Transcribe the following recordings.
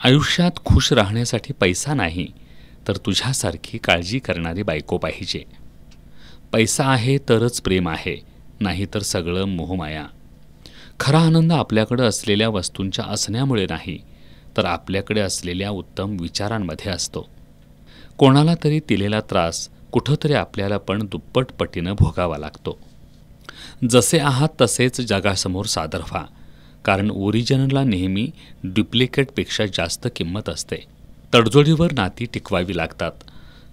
आयुष्यात खुश राहण्यासाठी पैसा नाही, तर तुझ्यासारखी काळजी करणारी बायको पाहिजे. पैसा आहे तरच प्रेम आहे, नाही तर सगळं मोहमाया. खरा आनंद आपल्याकडे असलेल्या वस्तूंच्या असण्यामुळे नाही, तर आपल्याकडे असलेल्या उत्तम विचारांमध्ये असतो. कोणाला तरी दिलेला त्रास कुठंतरी आपल्याला पण दुप्पट पटीनं भोगावा लागतो. जसे आहात तसेच जगासमोर सादर व्हा, कारण ओरिजिनलला नेहमी डुप्लिकेटपेक्षा जास्त किंमत असते. तडजोडीवर नाती टिकवावी लागतात.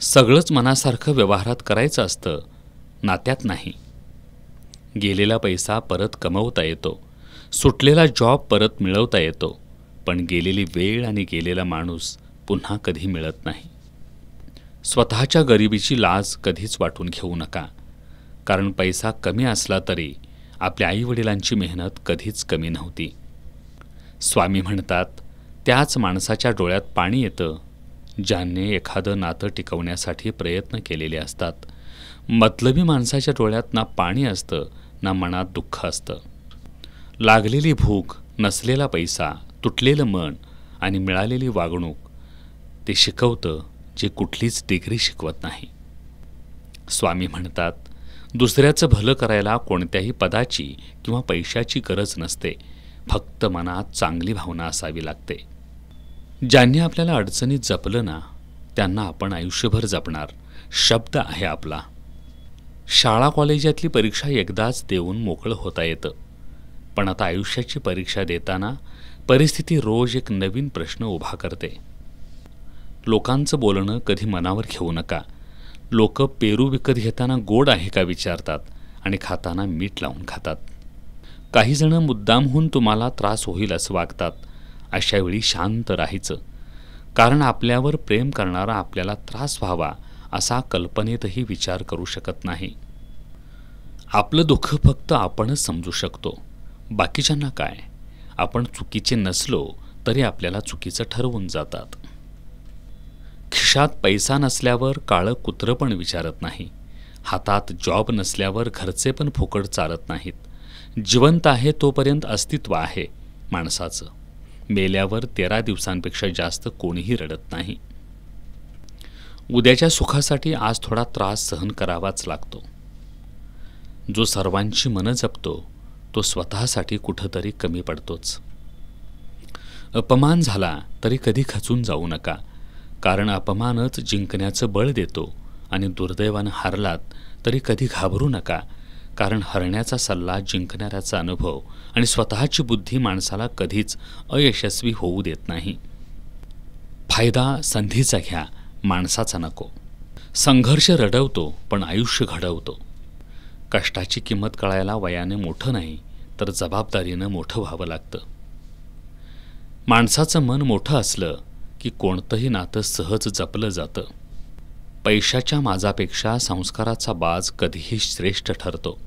सगळंच मनासारखं व्यवहारात करायचं असतं, नात्यात नाही. गेलेला पैसा परत कमवता येतो, सुटलेला जॉब परत मिळवता येतो, पण गेलेली वेळ आणि गेलेला माणूस पुन्हा कधी मिळत नाही. स्वतःच्या गरिबीची लाज कधीच वाटून घेऊ नका, कारण पैसा कमी असला तरी आपल्या आईवडिलांची मेहनत कधीच कमी नव्हती. स्वामी म्हणतात, त्याच माणसाच्या डोळ्यात पाणी येतं ज्याने एखादं नातं टिकवण्यासाठी प्रयत्न केलेले असतात. मतलबी माणसाच्या डोळ्यात ना पाणी असतं ना मनात दुःख असतं. लागलेली भूक, नसलेला पैसा, तुटलेलं मन आणि मिळालेली वागणूक ते शिकवतं जे कुठलीच डिग्री शिकवत नाही. स्वामी म्हणतात, दुसऱ्याचं भलं करायला कोणत्याही पदाची किंवा पैशाची गरज नसते, फक्त मनात चांगली भावना असावी लागते. ज्यांनी आपल्याला अडचणीत जपलं ना, त्यांना आपण आयुष्यभर जपणार, शब्द आहे आपला. शाळा कॉलेजातली परीक्षा एकदाच देऊन मोकळं होता येतं, पण आता आयुष्याची परीक्षा देताना परिस्थिती रोज एक नवीन प्रश्न उभा करते. लोकांचं बोलणं कधी मनावर घेऊ नका. लोक पेरू विकत घेताना गोड आहे का विचारतात आणि खाताना मीठ लावून खातात. काही जण मुद्दामहून तुम्हाला त्रास होईल असं वागतात. अशा वेळी शांत राहायचं, कारण आपल्यावर प्रेम करणारा आपल्याला त्रास व्हावा असा कल्पनेतही विचार करू शकत नाही. आपलं दुःख फक्त आपणच समजू शकतो, बाकीच्यांना काय. आपण चुकीचे नसलो तरी आपल्याला चुकीचं ठरवून जातात. खिशात पैसा नसल्यावर काळं कुत्रं पण विचारत नाही. हातात जॉब नसल्यावर घरचे पण फुकट चालत नाहीत. जिवंत आहे तोपर्यंत अस्तित्व आहे माणसाचं. मेल्यावर 13 दिवसांपेक्षा जास्त कोणीही रडत नाही. उद्याच्या सुखासाठी आज थोडा त्रास सहन करावाच लागतो. जो सर्वांची मनं जपतो तो स्वतःसाठी कुठंतरी कमी पडतोच. अपमान झाला तरी कधी खचून जाऊ नका, कारण अपमानच जिंकण्याचं बळ देतो. आणि दुर्दैवानं हारलात तरी कधी घाबरू नका, कारण हरण्याचा सल्ला जिंकणाऱ्याचा अनुभव आणि स्वतःची बुद्धी माणसाला कधीच अयशस्वी होऊ देत नाही. फायदा संधीचा घ्या, माणसाचा नको. संघर्ष रडवतो पण आयुष्य घडवतो. कष्टाची किंमत कळायला वयाने मोठं नाही, तर जबाबदारीनं मोठं व्हावं लागतं. माणसाचं मन मोठं असलं की कोणतंही नातं सहज जपलं जातं. पैशाच्या माजापेक्षा संस्काराचा बाज कधीही श्रेष्ठ ठरतो.